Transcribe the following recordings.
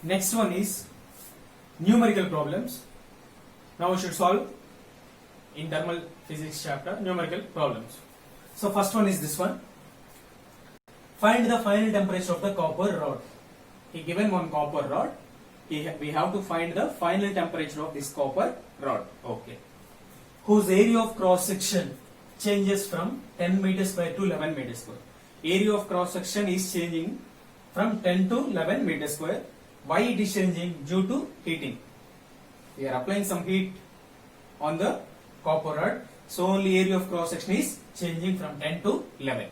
Next one is numerical problems. Now we should solve in thermal physics chapter numerical problems. So first one is this one. Find the final temperature of the copper rod. He given one copper rod. We have to find the final temperature of this copper rod. Okay. Whose area of cross section changes from 10 meters square to 11 meters square. Area of cross section is changing from 10 to 11 meters square. Why it is changing? Due to heating. We are applying some heat on the copper rod, so only area of cross section is changing from 10 to 11.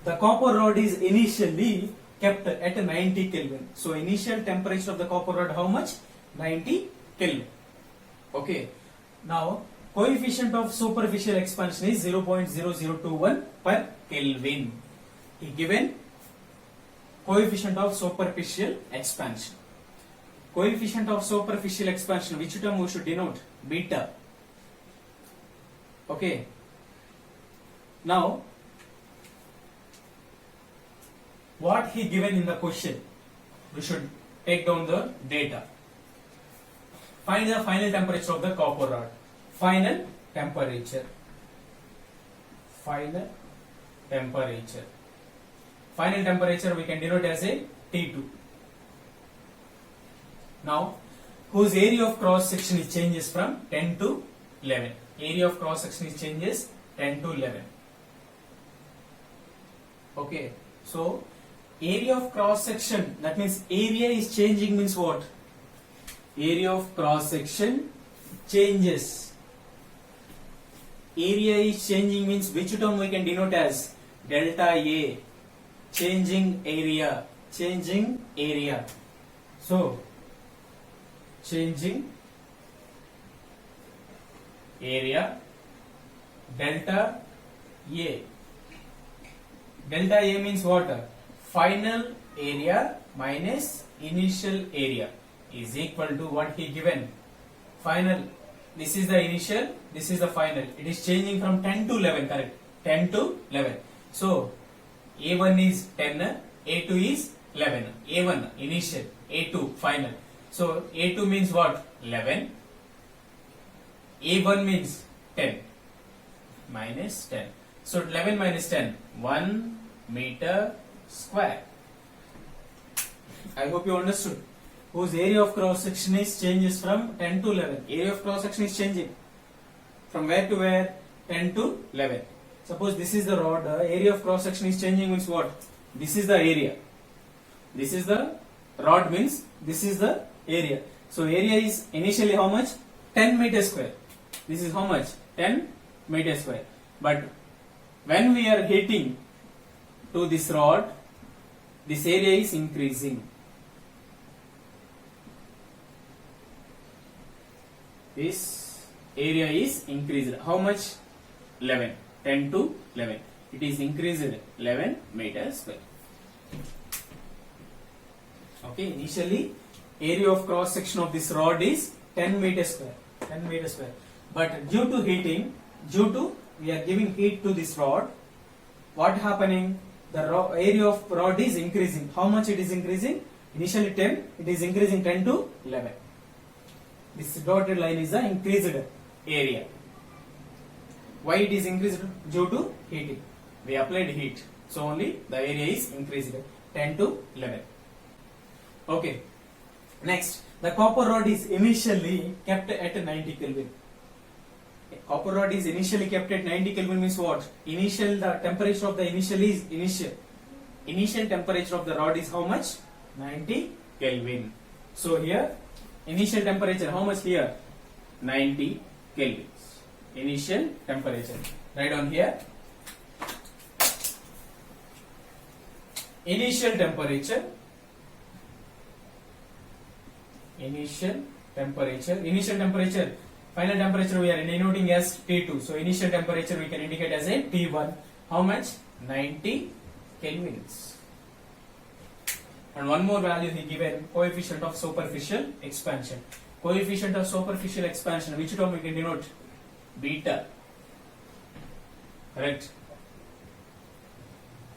The copper rod is initially kept at 90 Kelvin. So initial temperature of the copper rod how much? 90 Kelvin. Okay. Now coefficient of superficial expansion is 0.0021 per Kelvin. He given coefficient of superficial expansion. Coefficient of superficial expansion, which term we should denote? Beta. Okay. Now, what he given in the question? We should take down the data. Find the final temperature of the copper rod. Final temperature. Final temperature. Final temperature we can denote as a T2. Now, whose area of cross section is changes from 10 to 11. Area of cross section is changes 10 to 11. Okay. So, area of cross section, that means area is changing means what? Area of cross section changes. Area is changing means which term we can denote as delta A. Changing area. Changing area. So, changing area delta A. Delta A means what? Final area minus initial area is equal to what he given. Final. This is the initial, this is the final. It is changing from 10 to 11, correct? 10 to 11. So, A1 is 10, A2 is 11. A1 initial, A2 final. So, A2 means what? 11. A1 means 10 minus 10. So, 11 minus 10, 1 meter square. I hope you understood. Whose area of cross section is changes from 10 to 11. Area of cross section is changing from where to where? 10 to 11. Suppose this is the rod, area of cross section is changing means what? This is the area. This is the rod means this is the area. So area is initially how much? 10 meters square. This is how much? 10 meters square. But when we are heating to this rod, this area is increasing. This area is increased. How much? 11. 10 to 11. It is increased 11 meters square. Okay, initially area of cross section of this rod is 10 meters square. 10 meters square. But due to heating, we are giving heat to this rod, what happening? The area of rod is increasing. How much it is increasing? Initially 10, it is increasing 10 to 11. This dotted line is the increased area. Why it is increased? Due to heating. We applied heat. So only the area is increased 10 to 11. Okay. Next, the copper rod is initially kept at 90 Kelvin. Copper rod is initially kept at 90 Kelvin means what? The temperature of the initial is initial. Initial temperature of the rod is how much? 90 Kelvin. So here, initial temperature, how much here? 90 Kelvin. Initial temperature. Write down here. Initial temperature. Initial temperature. Final temperature we are denoting as T2. So initial temperature we can indicate as a T1. How much? 90 Kelvins. And one more value he given, coefficient of superficial expansion. Coefficient of superficial expansion, which term we can denote? Beta. Correct.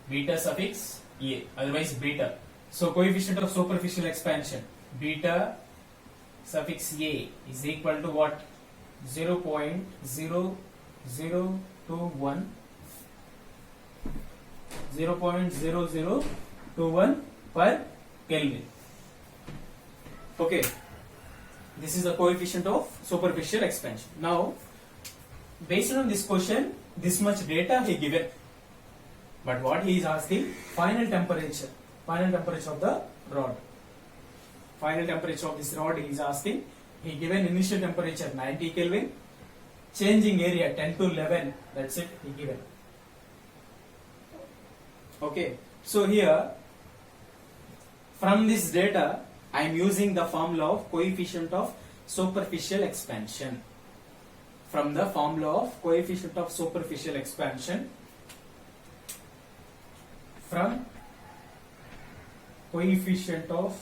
Beta suffix A, otherwise beta. So coefficient of superficial expansion. beta suffix a is equal to what? 0.0021 per Kelvin. Okay, this is the coefficient of superficial expansion. Now, based on this question, this much data he given, but what he is asking, final temperature of the rod. Final temperature of this rod he is asking. He given initial temperature 90 Kelvin, changing area 10 to 11. That's it. He given. Okay. So here, from this data, I am using the formula of coefficient of superficial expansion. From the formula of coefficient of superficial expansion, from coefficient of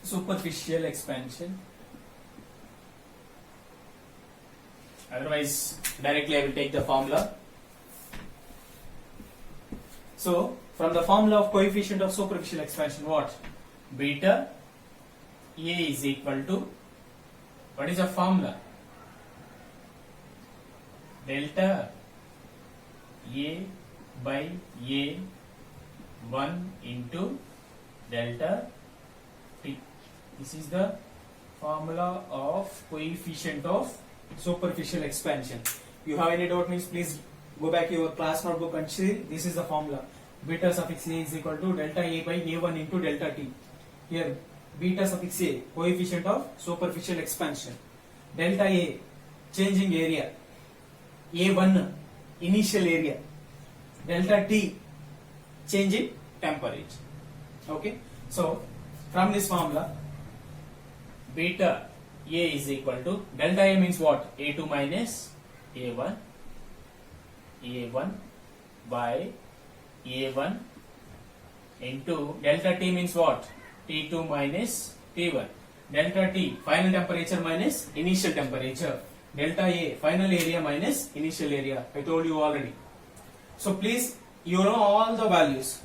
superficial expansion, otherwise directly I will take the formula. So from the formula of coefficient of superficial expansion, what? Beta A is equal to, what is the formula? Delta A by A1 into delta T. This is the formula of coefficient of superficial expansion. You have any doubt, means please go back to your class notebook and see. This is the formula. Beta suffix A is equal to delta A by A1 into delta T. Here beta suffix A, coefficient of superficial expansion. Delta A, changing area. A1, initial area. Delta T, changing temperature. Okay. So from this formula, beta A is equal to, delta A means what? A2 minus A1 by A1 into delta T means what? T2 minus T1. Delta T, final temperature minus initial temperature. Delta A, final area minus initial area. I told you already. So please, you know all the values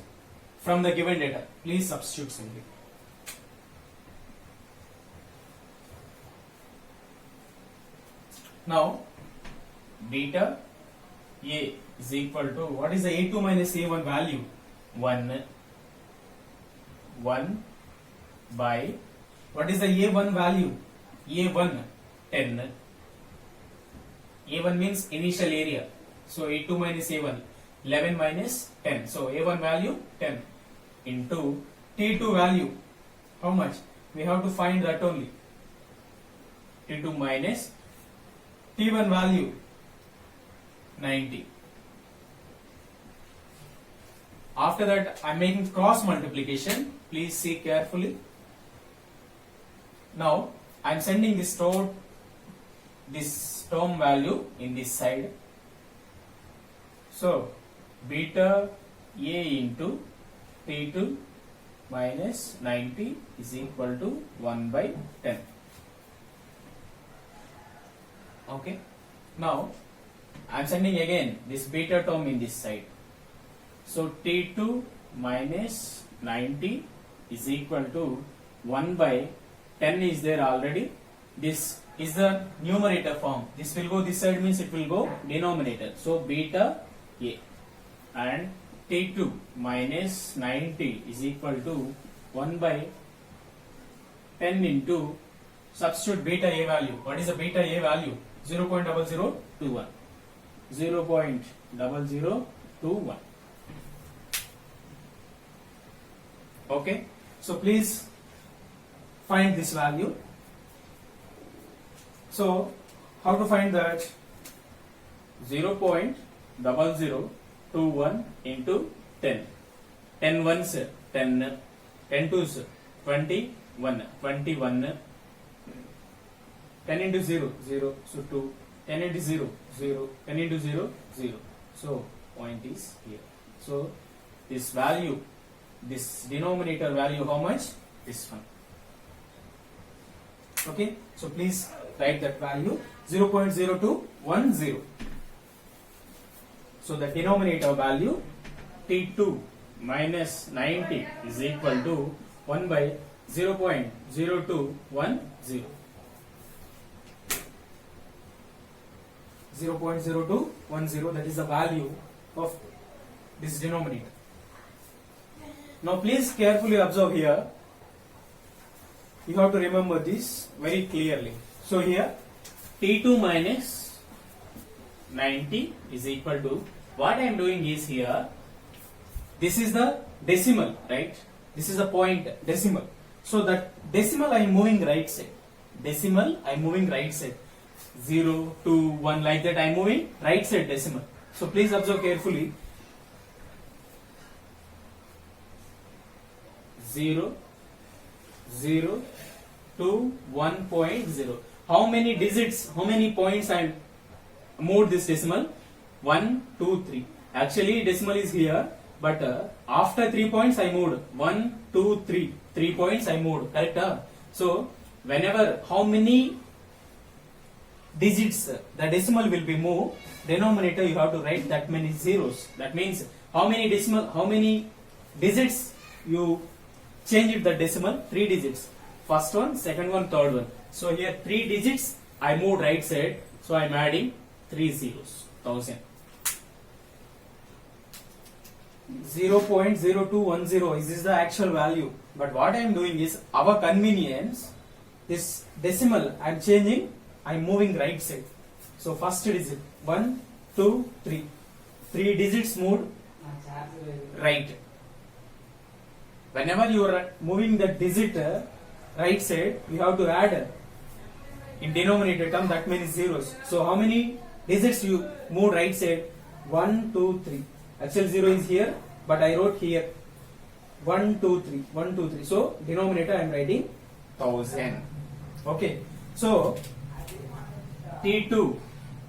from the given data. Please substitute simply. Now, beta A is equal to, what is the A2 minus A1 value? 1 by, what is the A1 value? A1, 10. A1 means initial area. So A2 minus A1, 11 minus 10. So A1 value 10 into T2 value. How much? We have to find that only. T2 minus T1 value 90. After that, I am making cross multiplication. Please see carefully. Now I am sending this term value in this side. So beta A into T2 minus 90 is equal to 1 by 10. Okay. Now I am sending again this beta term in this side. So T2 minus 90 is equal to 1 by 10 is there already. This is the numerator form. This will go this side, means it will go denominator. So beta A and T2 minus 90 is equal to 1 by 10 into, substitute beta A value. What is the beta A value? 0.0021. 0.0021. Okay. So please find this value. So how to find that? 0.0021 into 10. 10 ones 10, 10 twos 21, 21. 10 into 0, 0, so 2. 10 into 0, 0. 10 into 0, 0. So point is here. So this value, this denominator value, how much? This one. Okay. So please write that value, 0.0210. So the denominator value T2 minus 90 is equal to 1 by 0.0210. 0.0210, that is the value of this denominator. Now please carefully observe here. You have to remember this very clearly. So here T2 minus 90 is equal to, what I am doing is here, this is the decimal, right? This is a point decimal. So that decimal I am moving right side. Decimal I am moving right side. 0, 2, 1 like that I am moving right side decimal. So please observe carefully. 0, 0, 2, 1.0. How many digits, how many points I moved this decimal? 1, 2, 3. Actually decimal is here, but after 3 points I moved. 1, 2, 3. 3 points I moved. Correct? So whenever how many digits the decimal will be moved, denominator you have to write that many zeros. That means how many digits you change it the decimal? 3 digits. First one, second one, third one. So here 3 digits I moved right side. So I am adding 3 zeros. 1000. 0.0210 is this the actual value. But what I am doing is, our convenience, this decimal I am changing, I am moving right side. So first digit 1, 2, 3. 3 digits moved right. Whenever you are moving the digit right side, you have to add in denominator term that many zeros. So how many digits you move right side? 1, 2, 3. Actual 0 is here, but I wrote here 1, 2, 3. 1, 2, 3. So denominator I am writing 1000. Okay. So T2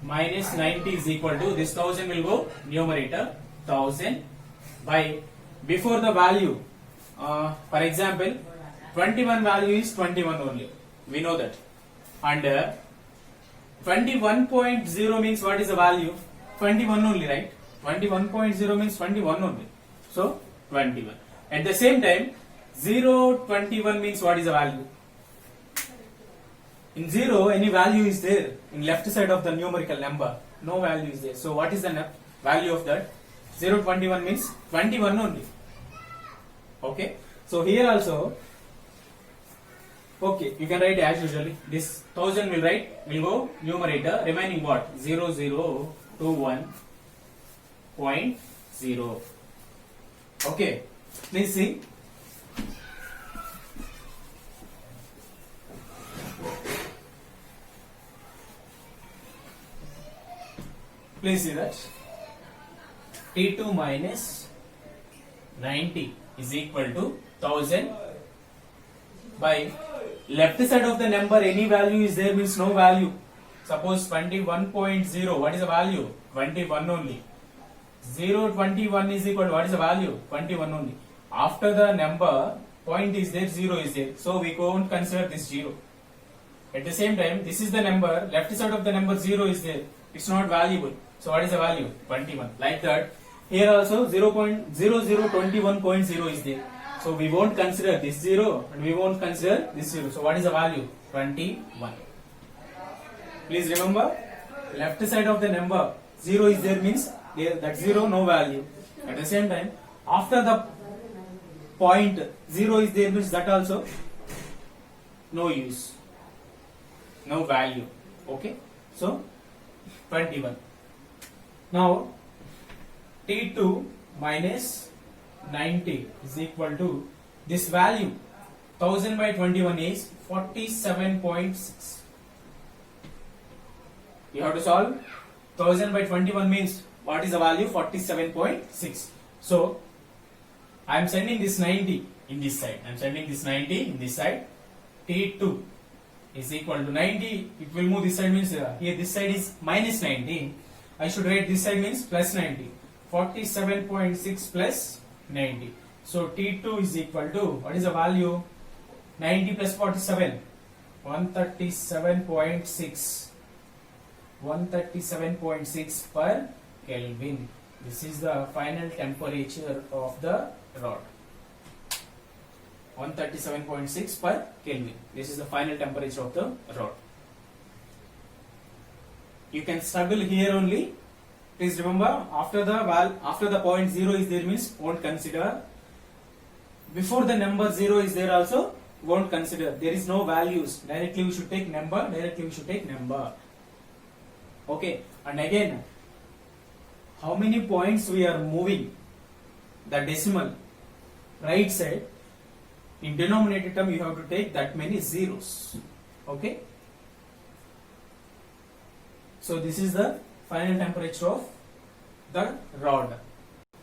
minus 90 is equal to, this 1000 will go numerator 1000 by, before the value, for example 21 value is 21 only, we know that, and 21.0 means what is the value? 21 only, right? 21.0 means 21 only, so 21. At the same time 0.21 means what is the value? In 0 any value is there in left side of the numerical number, no value is there. So what is the value of that? 0.21 means 21 only. Okay, so here also, okay, you can write as usually. This 1000 will go numerator, remaining what? 0021.0. Okay, please see. Please see that T2 minus 90 is equal to 1000 by, left side of the number any value is there means no value. Suppose 21.0, what is the value? 21 only. 0.21 is equal to, what is the value? 21 only. After the number point is there, 0 is there, so we won't consider this 0. At the same time, this is the number, left side of the number 0 is there, it's not valuable. So what is the value? 21. Like that, here also 0.0021.0 is there. So we won't consider this 0 and we won't consider this 0. So what is the value? 21. Please remember, left side of the number 0 is there means there, that 0 no value. At the same time, after the point 0 is there means that also no use, no value. Okay, so 21. Now T2 minus 90 is equal to, this value 1000 by 21 is 47.6. You have to solve 1000 by 21 means what is the value? 47.6. So I am sending this 90 in this side. I am sending this 90 in this side. T2 is equal to 90. It will move this side means here this side is minus 90. I should write this side means plus 90. 47.6 plus 90. So T2 is equal to, what is the value? 90 plus 47. 137.6. 137.6 per Kelvin. This is the final temperature of the rod. 137.6 per Kelvin. This is the final temperature of the rod. You can struggle here only. Please remember, after the point 0 is there means won't consider. Before the number 0 is there also won't consider. There is no values. Directly we should take number. Okay. And again, how many points we are moving? The decimal right side. In denominator term, you have to take that many zeros. Okay. So this is the final temperature of the rod.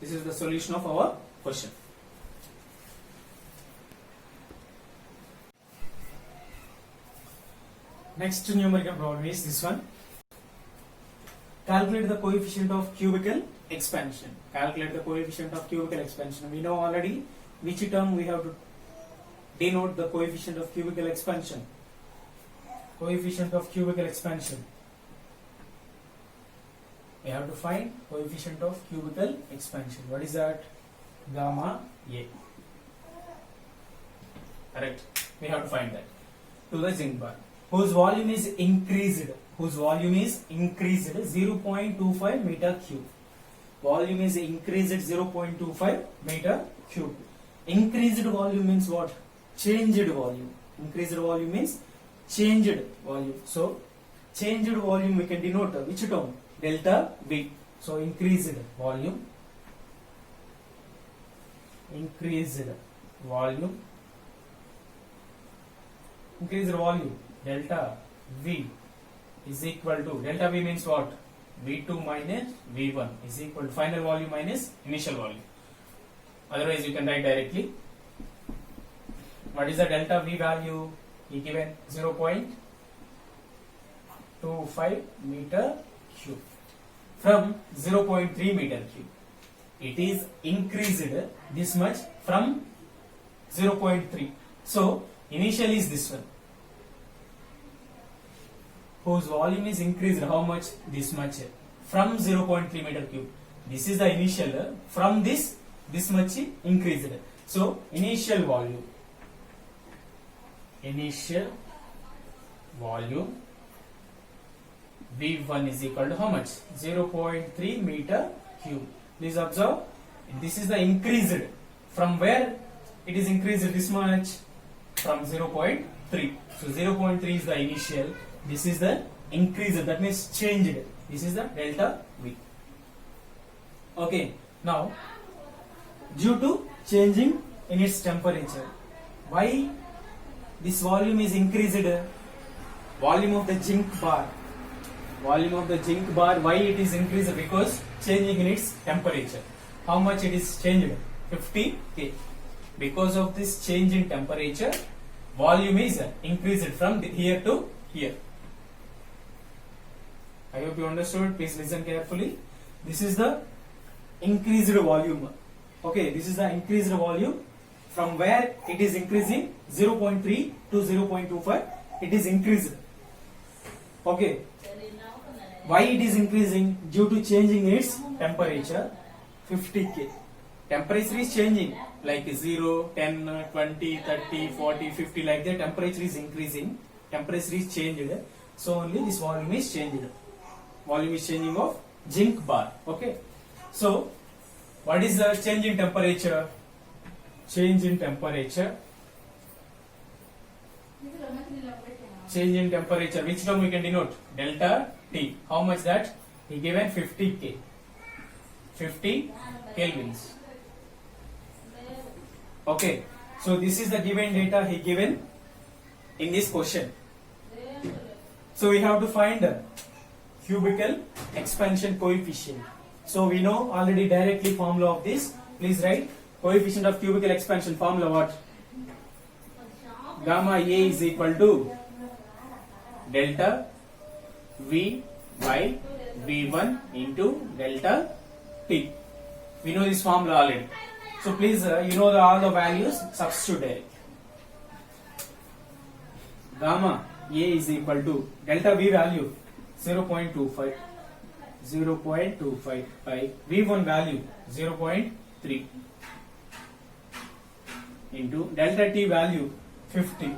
This is the solution of our question. Next numerical problem is this one. Calculate the coefficient of cubical expansion. Calculate the coefficient of cubical expansion. We know already which term we have to denote the coefficient of cubical expansion. Coefficient of cubical expansion. We have to find coefficient of cubical expansion. What is that? Gamma A. Correct. We have to find that. To the zinc bar, whose volume is increased. 0.25 meter cube. Volume is increased 0.25 meter cube. Increased volume means what? Changed volume. Increased volume means changed volume. So changed volume we can denote which term? Delta V. So increased volume. Increased volume. Increased volume. Delta V is equal to, delta V means what? V2 minus V1 is equal to final volume minus initial volume. Otherwise you can write directly. What is the delta V value? He given 0.25 meter cube from 0.3 meter cube. It is increased this much from 0.3. So initial is this one, whose volume is increased how much? This much from 0.3 meter cube. This is the initial. From this much increased. So initial volume V1 is equal to how much? 0.3 meter cube. Please observe, this is the increased. From where it is increased this much? From 0.3. So 0.3 is the initial. This is the increased, that means changed. This is the delta V. Okay. Now, due to changing in its temperature, why this volume is increased? Volume of the zinc bar. Volume of the zinc bar, why it is increased? Because changing in its temperature. How much it is changed? 50 K. Because of this change in temperature, volume is increased from here to here. I hope you understood. Please listen carefully. This is the increased volume. Okay, this is the increased volume. From where it is increasing 0.3 to 0.25, it is increased. Okay. Why it is increasing? Due to changing its temperature. 50 K. Temperature is changing like 0, 10, 20, 30, 40, 50 like that. Temperature is increasing. Temperature is changed. So only this volume is changed. Volume is changing of zinc bar. Okay. So what is the change in temperature? Change in temperature. Change in temperature. Which term we can denote? Delta T. How much that? He given 50 K. 50 kelvins. Okay. So this is the given data he given in this question. So we have to find the cubical expansion coefficient. So we know already directly formula of this. Please write coefficient of cubical expansion formula what? Gamma A is equal to delta V by V1 into delta T. We know this formula already. So please you know all the values, substitute it. Gamma A is equal to delta V value 0.25 0.25 by V1 value 0.3 into delta T value 50.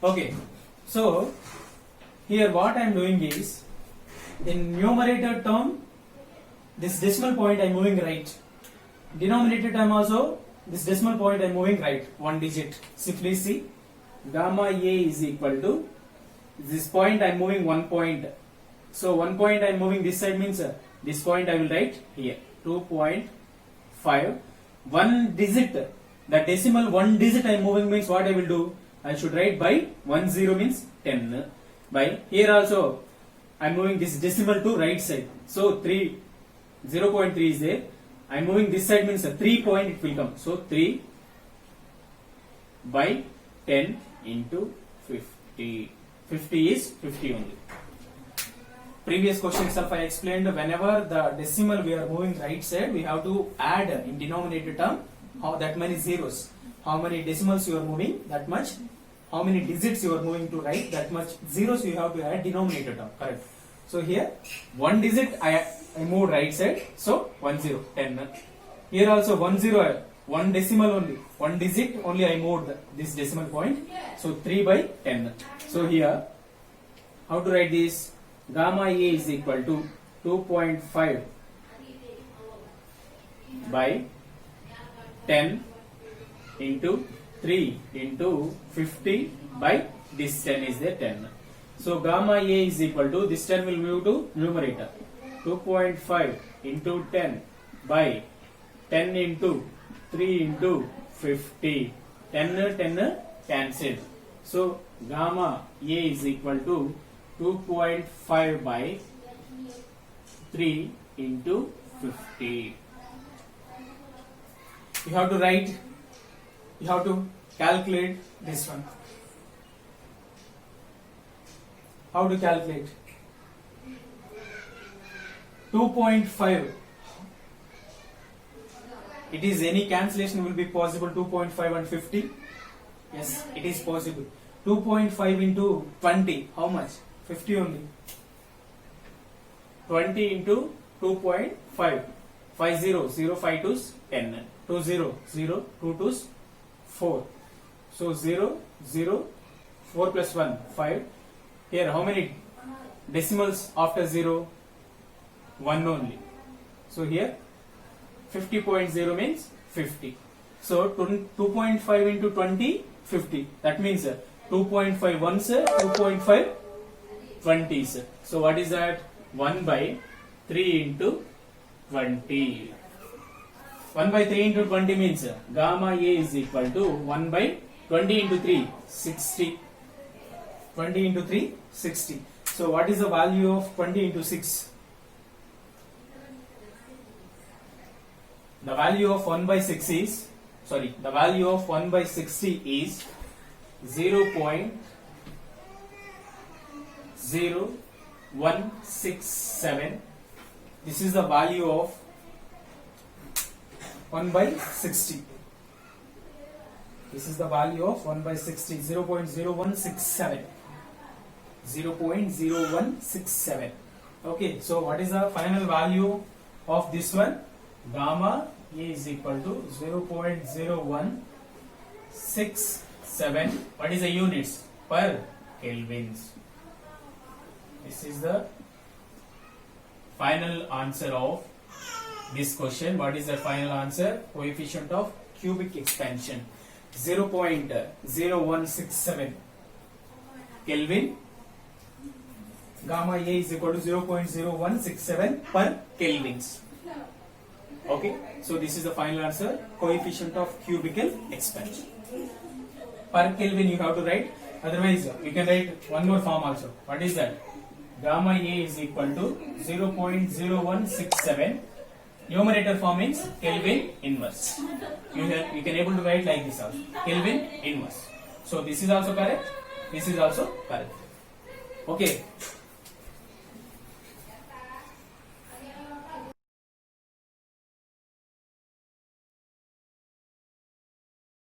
Okay, so here what I am doing is, in numerator term, this decimal point I am moving right. Denominator term also, this decimal point I am moving right, one digit. Simply see, gamma A is equal to, this point I am moving 1 point. So 1 point I am moving this side means this point I will write here, 2.5. One digit, the decimal one digit I am moving means what I will do? I should write by 10 means 10. By here also I am moving this decimal to right side. So 0.3 is there. I am moving this side means 3 point it will come. So 3 by 10 into 50. 50 is 50 only. Previous question itself I explained, whenever the decimal we are moving right side, we have to add in denominator term that many zeros. How many decimals you are moving, that much. How many digits you are moving to right, that much zeros you have to add denominator term. Correct. So here one digit I moved right side, so 10, 10. Here also 10, one decimal only, one digit only I moved this decimal point, so 3 by 10. So here how to write this? Gamma A is equal to 2.5 by 10 into 3 into 50 by this 10 is there 10. So gamma A is equal to, this 10 will move to numerator, 2.5 into 10 by 10 into 3 into 50. 10 cancelled. So gamma A is equal to 2.5 by 3 into 50. You have to write, you have to calculate this one. How to calculate? 2.5. It is any cancellation will be possible, 2.5 and 50? Yes, it is possible. 2.5 into 20, how much? 50 only. 20 into 2.5. 5 0, 0 5 2's 10. 2 0, 0, 2 2's 4. So 0, 0, 4 plus 1, 5. Here how many decimals after 0? 1 only. So here 50.0 means 50. So 2.5 into 20, 50. That means 2.5 once, 2.5 20s. So what is that? 1 by 3 into 20. 1 by 3 into 20 means gamma A is equal to 1 by 20 into 3, 60. 20 into 3, 60. So what is the value of 20 into 6? The value of 1 by 6 is, the value of 1 by 60 is 0.0167. This is the value of 1 by 60. This is the value of 1 by 60, 0.0167. 0.0167. Okay, so what is the final value of this one? Gamma A is equal to 0.0167. What is the units? Per kelvins. This is the final answer of this question. What is the final answer? Coefficient of cubic expansion 0.0167 Kelvin. Gamma A is equal to 0.0167 per kelvins. Okay, so this is the final answer, coefficient of cubical expansion. Per Kelvin you have to write, otherwise you can write one more form also. What is that? Gamma A is equal to 0.0167. Numerator form is Kelvin inverse. You can able to write like this also, Kelvin inverse. So this is also correct, this is also correct. Okay.